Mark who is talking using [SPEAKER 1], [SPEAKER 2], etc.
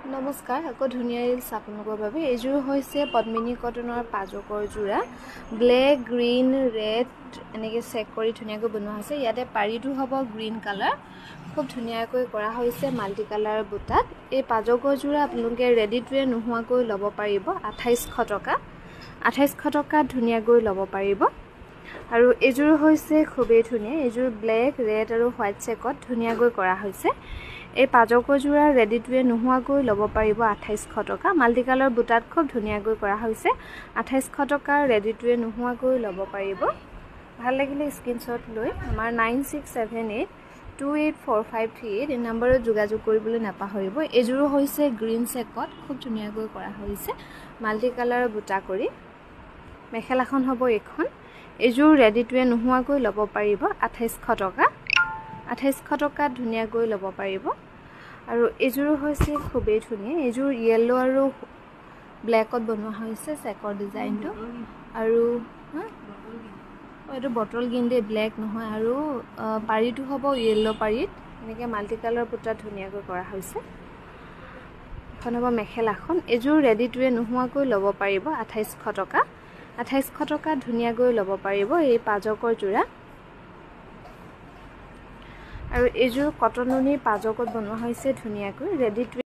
[SPEAKER 1] নমস্কাৰ আকৌ ধুনীয়া ৰিলছ আপোনালোকৰ বাবে এইযোৰ হৈছে পদ্মিনী কটনৰ পাজকৰ যোৰা ব্লেক গ্ৰীন ৰেড এনেকৈ চেক কৰি ধুনীয়াকৈ বনোৱা হৈছে ইয়াতে পাৰীটো হ'ব গ্ৰীন কালাৰ খুব ধুনীয়াকৈ কৰা হৈছে মাল্টি কালাৰ বুটাত এই পাজকৰ যোৰা আপোনালোকে ৰেডি টুৱে নোহোৱাকৈ ল'ব পাৰিব 2800 টকা 2800 টকাত ধুনীয়াকৈ ল'ব পাৰিব আৰু এইযোৰ হৈছে খুবেই ধুনীয়া এইযোৰ ব্লেক ৰেড আৰু হোৱাইট চেকত ধুনীয়াকৈ কৰা হৈছে এই পাজকৰ যোৰা ৰেডি টুৱে নোহোৱাকৈ ল'ব পাৰিব 2800 টকা মাল্টি কালাৰ বুটাত খুব ধুনীয়াকৈ কৰা হৈছে 2800 টকা ৰেডি টুৱে নোহোৱাকৈ ল'ব পাৰিব ভাল লাগিলে স্ক্ৰিনশ্বট লৈ আমাৰ 9678284538 এই নম্বৰত যোগাযোগ কৰিবলৈ নাপাহৰিব এইযোৰ হৈছে গ্ৰীন চেকত খুব ধুনীয়াকৈ কৰা হৈছে মাল্টি কালাৰ বুটা কৰি মেখেলাখন হ'ব এখন এইযোৰ ৰেডি টুৱে নোহোৱাকৈ ল'ব পাৰিব 2800 টকা 2800 টকাত ধুনীয়াকৈ ল'ব পাৰিব আৰু এইযোৰ হৈছে খুবেই ধুনীয়া এইযোৰ ইয়েলো আৰু ব্লেকত বনোৱা হৈছে চেকৰ ডিজাইনটো আৰু এইটো বটল গিন্দে ব্লেক নহয় আৰু পাৰীটো হ'ব ইয়েলো পাৰীত এনেকৈ মাল্টি কালাৰ পুটা ধুনীয়াকৈ কৰা হৈছে এখন হ'ব মেখেলাখন এইযোৰ ৰেডি টুৱে নোহোৱাকৈ ল'ব পাৰিব 2800 টকা 2800 টকাত ধুনীয়াকৈ ল'ব পাৰিব এই পাজকৰ যোৰা আৰু এইযোৰ কটননি পাজকত বনোৱা হৈছে ধুনীয়াকৈ ৰেডি টু